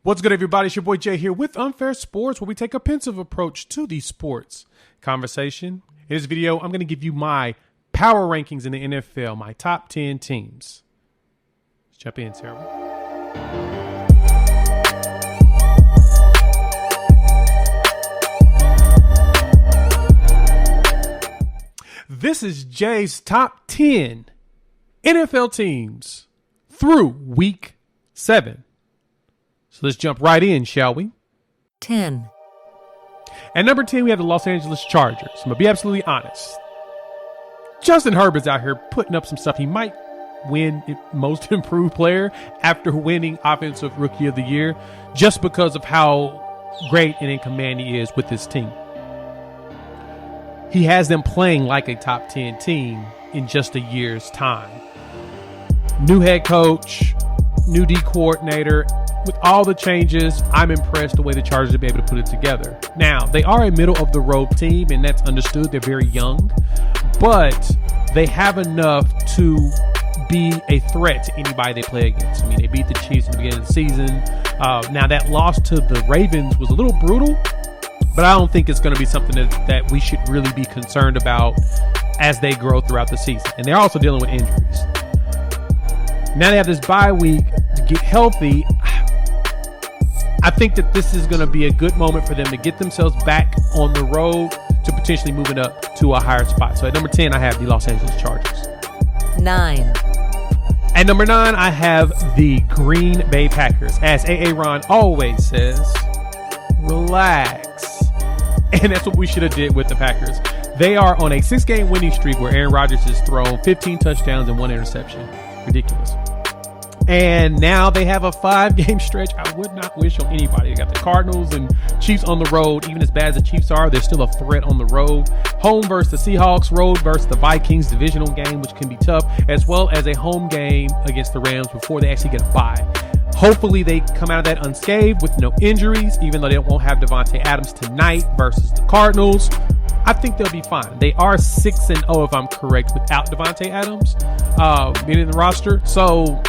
What's good, everybody? It's your boy Jay here with Unfair Sports, where we take a pensive approach to the sports conversation. In this video, I'm going to give you my power rankings in the NFL, my top 10 teams. Let's jump in, Sarah. This is Jay's top 10 NFL teams through week 7. So let's jump right in, shall we? 10. At number 10, we have the Los Angeles Chargers. I'm going to be absolutely honest. Justin Herbert's out here putting up some stuff. He might win most improved player after winning Offensive Rookie of the Year just because of how great and in command he is with this team. He has them playing like a top 10 team in just a year's time. New head coach, new D coordinator. With all the changes, I'm impressed the way the Chargers will be able to put it together. Now, they are a middle-of-the-road team, and that's understood. They're very young, but they have enough to be a threat to anybody they play against. I mean, they beat the Chiefs at the beginning of the season. Now, that loss to the Ravens was a little brutal, but I don't think it's going to be something that we should really be concerned about as they grow throughout the season. And they're also dealing with injuries. Now they have this bye week to get healthy. I think that this is going to be a good moment for them to get themselves back on the road to potentially moving up to a higher spot. So at number 10, I have the Los Angeles Chargers. 9. At number 9, I have the Green Bay Packers. As A.A. Ron always says, relax. And that's what we should have did with the Packers. They are on a 6-game winning streak where Aaron Rodgers has thrown 15 touchdowns and 1 interception. Ridiculous. And now they have a 5-game stretch I would not wish on anybody. They got the Cardinals and Chiefs on the road. Even as bad as the Chiefs are, they're still a threat on the road. Home versus the Seahawks, road versus the Vikings divisional game, which can be tough, as well as a home game against the Rams before they actually get a bye. Hopefully they come out of that unscathed with no injuries, even though they won't have Devontae Adams tonight versus the Cardinals. I think they'll be fine. They are 6-0 if I'm correct without Devontae Adams being in the roster. So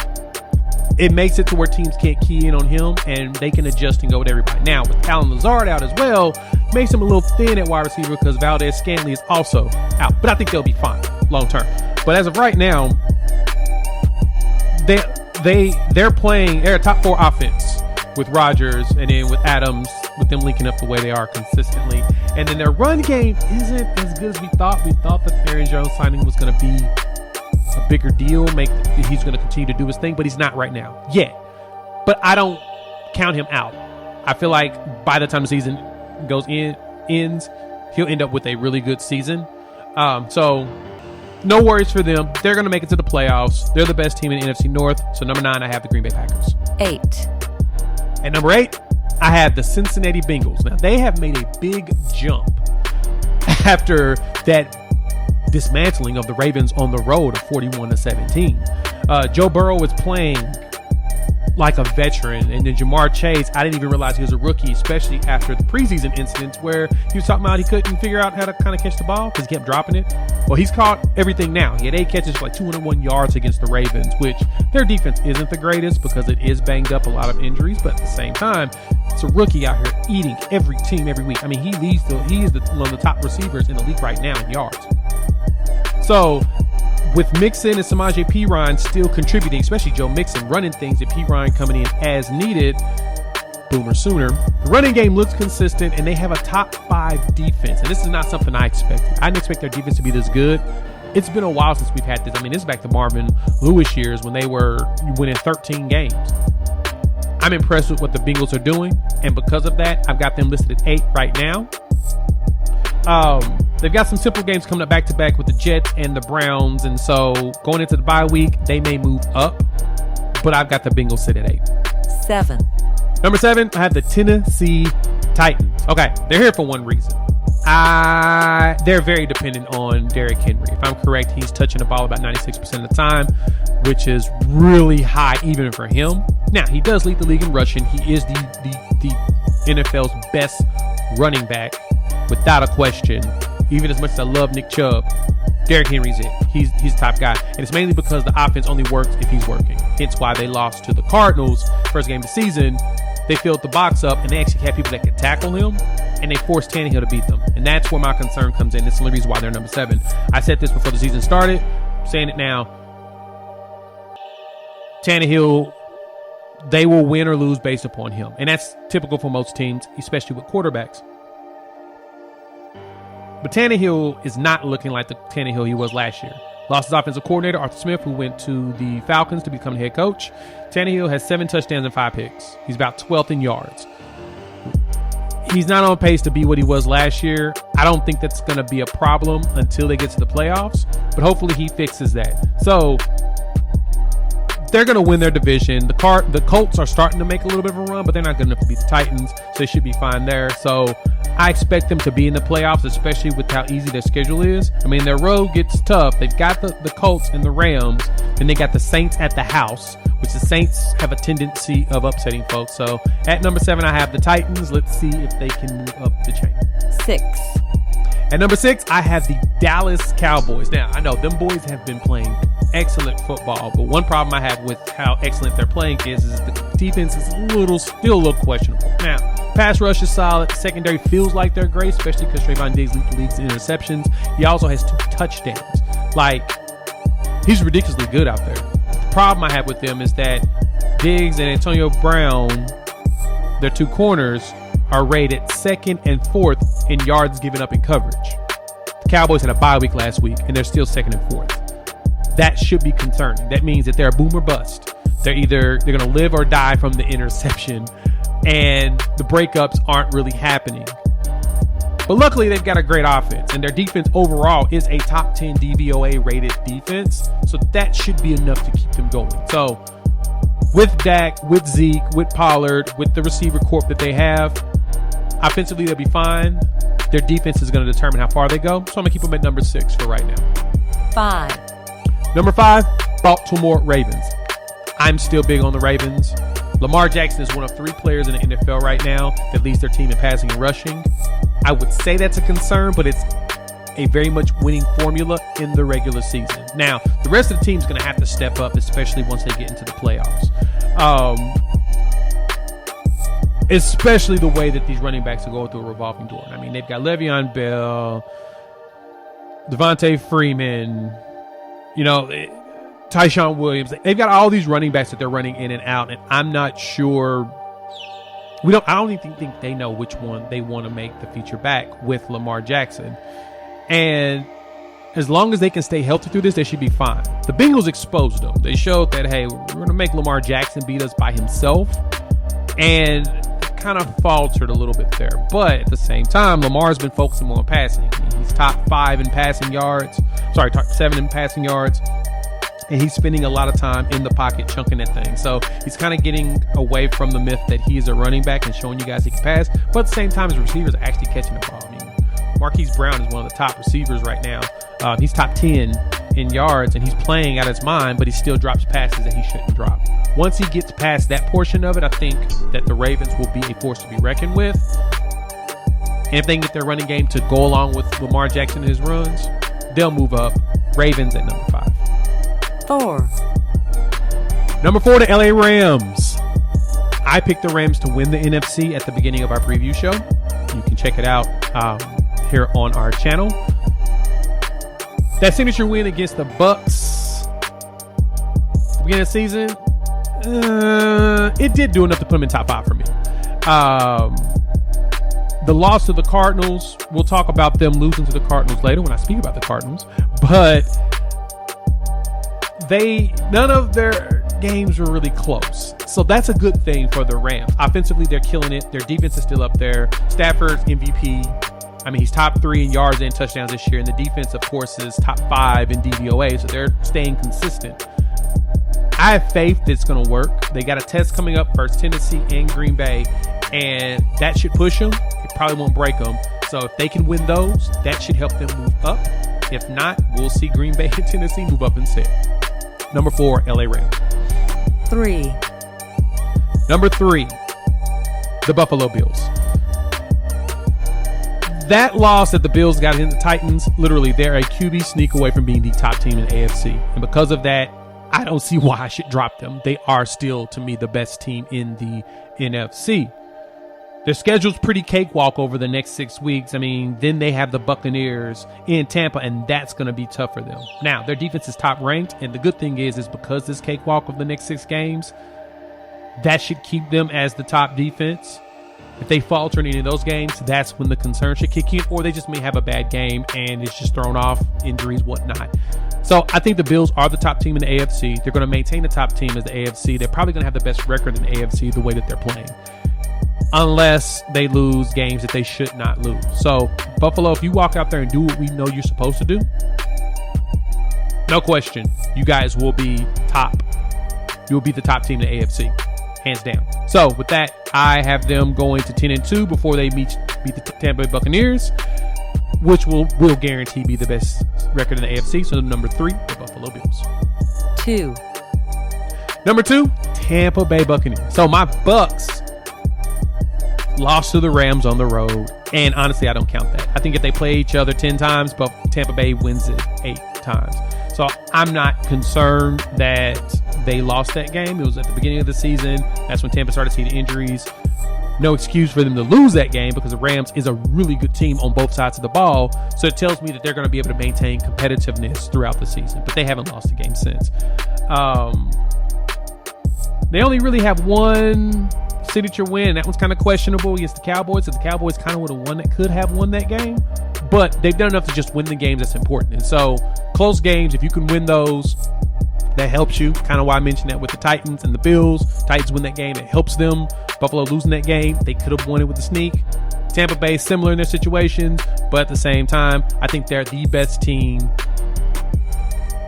it makes it to where teams can't key in on him and they can adjust and go with everybody. Now, with Alan Lazard out as well, makes him a little thin at wide receiver because Valdez-Scantling is also out. But I think they'll be fine long term. But as of right now, they're playing a top 4 offense with Rodgers and then with Adams, with them linking up the way they are consistently. And then their run game isn't as good as we thought. We thought that the Aaron Jones signing was going to be a bigger deal, he's going to continue to do his thing, but he's not right now yet. But I don't count him out. I feel like by the time the season ends, he'll end up with a really good season. So no worries for them. They're going to make it to the playoffs. They're the best team in the NFC North. So number 9, I have the Green Bay Packers. 8. At number 8, I have the Cincinnati Bengals. Now they have made a big jump after that dismantling of the Ravens on the road of 41-17. Joe Burrow was playing like a veteran, and then Jamar Chase, I didn't even realize he was a rookie, especially after the preseason incidents where he was talking about he couldn't figure out how to kind of catch the ball because he kept dropping it. Well, he's caught everything now. He had 8 catches for like 201 yards against the Ravens, which their defense isn't the greatest because it is banged up, a lot of injuries, but at the same time, it's a rookie out here eating every team every week. I mean, he is one of the top receivers in the league right now in yards. So with Mixon and Samaje Perine still contributing, especially Joe Mixon running things and Perine coming in as needed, Boomer Sooner, the running game looks consistent and they have a top 5 defense. And this is not something I expected. I didn't expect their defense to be this good. It's been a while since we've had this. I mean, this is back to Marvin Lewis years when they were winning 13 games. I'm impressed with what the Bengals are doing. And because of that, I've got them listed at 8 right now. They've got some simple games coming up back-to-back with the Jets and the Browns, and so going into the bye week, they may move up, but I've got the Bengals sit at 8. 7. Number 7, I have the Tennessee Titans. Okay, they're here for one reason. They're very dependent on Derrick Henry. If I'm correct, he's touching the ball about 96% of the time, which is really high even for him. Now, he does lead the league in rushing. He is the NFL's best running back, without a question. Even as much as I love Nick Chubb, Derrick Henry's it. He's the top guy. And it's mainly because the offense only works if he's working. Hence why they lost to the Cardinals first game of the season. they filled the box up and they actually had people that could tackle him, and they forced Tannehill to beat them. And that's where my concern comes in. It's the only reason why they're number 7. I said this before the season started. I'm saying it now. Tannehill, they will win or lose based upon him. And that's typical for most teams, especially with quarterbacks. But Tannehill is not looking like the Tannehill he was last year. Lost his offensive coordinator, Arthur Smith, who went to the Falcons to become the head coach. Tannehill has 7 touchdowns and 5 picks. He's about 12th in yards. He's not on pace to be what he was last year. I don't think that's going to be a problem until they get to the playoffs, but hopefully he fixes that. So they're going to win their division. The Colts are starting to make a little bit of a run, but they're not good enough to beat the Titans, so they should be fine there. So I expect them to be in the playoffs, especially with how easy their schedule is. I mean, their road gets tough. They've got the Colts and the Rams, then they got the Saints at the house, which the Saints have a tendency of upsetting folks. So at number 7, I have the Titans. Let's see if they can move up the chain. 6. At number 6, I have the Dallas Cowboys. Now, I know them boys have been playing excellent football, but one problem I have with how excellent they're playing is the defense is still a little questionable. Now, pass rush is solid. Secondary feels like they're great, especially because Trayvon Diggs leads the league's in interceptions. He also has 2 touchdowns. Like, he's ridiculously good out there. The problem I have with them is that Diggs and Antonio Brown, their 2 corners, are rated 2nd and 4th in yards given up in coverage. The Cowboys had a bye week last week, and they're still 2nd and 4th. That should be concerning. That means that they're a boom or bust. They're going to live or die from the interception, and the breakups aren't really happening. But luckily, they've got a great offense, and their defense overall is a top 10 DVOA rated defense, so that should be enough to keep them going. So with Dak, with Zeke, with Pollard, with the receiver corp that they have, offensively, they'll be fine. Their defense is going to determine how far they go. So I'm going to keep them at number 6 for right now. 5. Number 5, Baltimore Ravens. I'm still big on the Ravens. Lamar Jackson is one of 3 players in the NFL right now that leads their team in passing and rushing. I would say that's a concern, but it's a very much winning formula in the regular season. Now, the rest of the team's going to have to step up, especially once they get into the playoffs. Especially the way that these running backs are going through a revolving door. I mean, they've got Le'Veon Bell, Devontae Freeman, Tyshawn Williams. They've got all these running backs that they're running in and out, and I'm not sure. I don't even think they know which one they want to make the feature back with Lamar Jackson. And as long as they can stay healthy through this, they should be fine. The Bengals exposed them. They showed that, hey, we're going to make Lamar Jackson beat us by himself. And kind of faltered a little bit there. But at the same time, Lamar's been focusing on passing. He's top 5 in passing yards. Top 7 in passing yards. And he's spending a lot of time in the pocket chunking that thing. So he's kind of getting away from the myth that he is a running back and showing you guys he can pass. But at the same time, his receivers are actually catching the ball. I mean, Marquise Brown is one of the top receivers right now. He's top 10 in yards, and he's playing out of his mind, but he still drops passes that he shouldn't drop. Once he gets past that portion of it, I think that the Ravens will be a force to be reckoned with. And if they can get their running game to go along with Lamar Jackson and his runs, they'll move up. Ravens at number 5. 4. Number 4, the LA Rams. I picked the Rams to win the NFC at the beginning of our preview show. You can check it out here on our channel. That signature win against the Bucs at the beginning of the season, it did do enough to put them in top 5 for me. The loss to the Cardinals, we'll talk about them losing to the Cardinals later when I speak about the Cardinals, but none of their games were really close. So that's a good thing for the Rams. Offensively, they're killing it. Their defense is still up there. Stafford's MVP. I mean, he's top 3 in yards and touchdowns this year. And the defense, of course, is top 5 in DVOA. So they're staying consistent. I have faith that it's going to work. They got a test coming up versus Tennessee and Green Bay. And that should push them. It probably won't break them. So if they can win those, that should help them move up. If not, we'll see Green Bay and Tennessee move up instead. Number 4, LA Rams. 3. Number 3, the Buffalo Bills. That loss that the Bills got in the Titans, literally, they're a QB sneak away from being the top team in the AFC. And because of that, I don't see why I should drop them. They are still, to me, the best team in the NFC. Their schedule's pretty cakewalk over the next 6 weeks. I mean, then they have the Buccaneers in Tampa, and that's going to be tough for them. Now, their defense is top ranked, and the good thing is because this cakewalk of the next 6 games, that should keep them as the top defense. If they falter in any of those games, that's when the concern should kick in, or they just may have a bad game and it's just thrown off, injuries, whatnot. So I think the Bills are the top team in the AFC. They're going to maintain the top team as the AFC. They're probably going to have the best record in the AFC the way that they're playing, unless they lose games that they should not lose. So Buffalo, if you walk out there and do what we know you're supposed to do, no question, you guys will be top. You'll be the top team in the AFC. Hands down. So with that, I have them going to 10-2 before they beat the Tampa Bay Buccaneers, which will guarantee be the best record in the AFC. So number 3, the Buffalo Bills. 2. Number 2, Tampa Bay Buccaneers. So my Bucks lost to the Rams on the road, and honestly, I don't count that. I think if they play each other 10 times, but Tampa Bay wins it 8 times. So I'm not concerned that they lost that game. It was at the beginning of the season. That's when Tampa started seeing injuries. No excuse for them to lose that game because the Rams is a really good team on both sides of the ball. So it tells me that they're going to be able to maintain competitiveness throughout the season. But they haven't lost a game since. They only really have one signature win. That one's kind of questionable against the Cowboys. So the Cowboys kind of would have won that, could have won that game. But they've done enough to just win the games that's important. And so close games, if you can win those, that helps you. Kind of why I mentioned that with the Titans and the Bills. Titans win that game, it helps them. Buffalo losing that game, they could have won it with a sneak. Tampa Bay, similar in their situations, but at the same time, I think they're the best team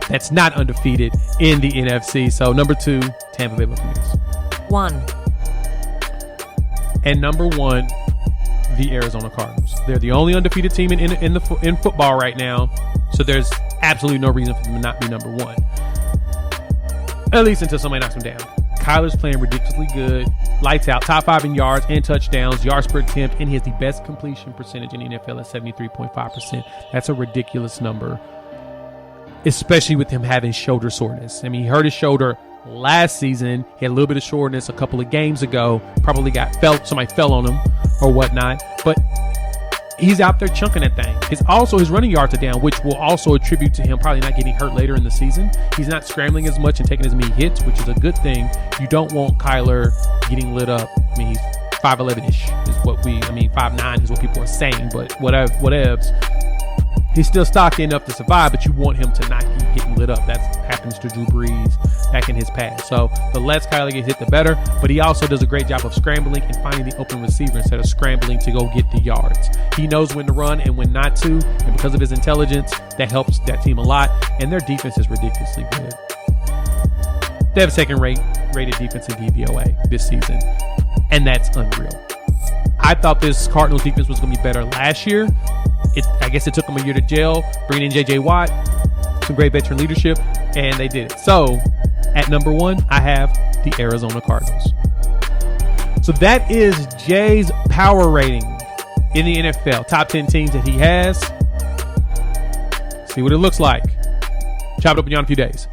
that's not undefeated in the NFC. So number 2, Tampa Bay Buccaneers. 1. And number 1, the Arizona Cardinals. They're the only undefeated team in football right now, so there's absolutely no reason for them to not be number 1. At least until somebody knocks them down. Kyler's playing ridiculously good. Lights out. Top 5 in yards and touchdowns. Yards per attempt. And he has the best completion percentage in the NFL at 73.5%. That's a ridiculous number. Especially with him having shoulder soreness. I mean, he hurt his shoulder last season. He had a little bit of soreness a couple of games ago. Probably somebody fell on him or whatnot. But he's out there chunking that thing. His running yards are down, which will also attribute to him probably not getting hurt later in the season. He's not scrambling as much and taking as many hits, which is a good thing. You don't want Kyler getting lit up. I mean, he's 5'11-ish is what 5'9 is what people are saying, but whatevs. He's still stocky enough to survive, but you want him to not keep getting lit up. That happens to Drew Brees back in his past. So the less Kyler gets hit, the better. But he also does a great job of scrambling and finding the open receiver instead of scrambling to go get the yards. He knows when to run and when not to. And because of his intelligence, that helps that team a lot. And their defense is ridiculously good. They have a second-rated defense in DVOA this season. And that's unreal. I thought this Cardinals defense was going to be better last year. I guess it took them a year to gel, bringing in J.J. Watt, some great veteran leadership, and they did it. So, at number 1, I have the Arizona Cardinals. So that is Jay's power rating in the NFL. Top 10 teams that he has. See what it looks like. Chop it up with you in a few days.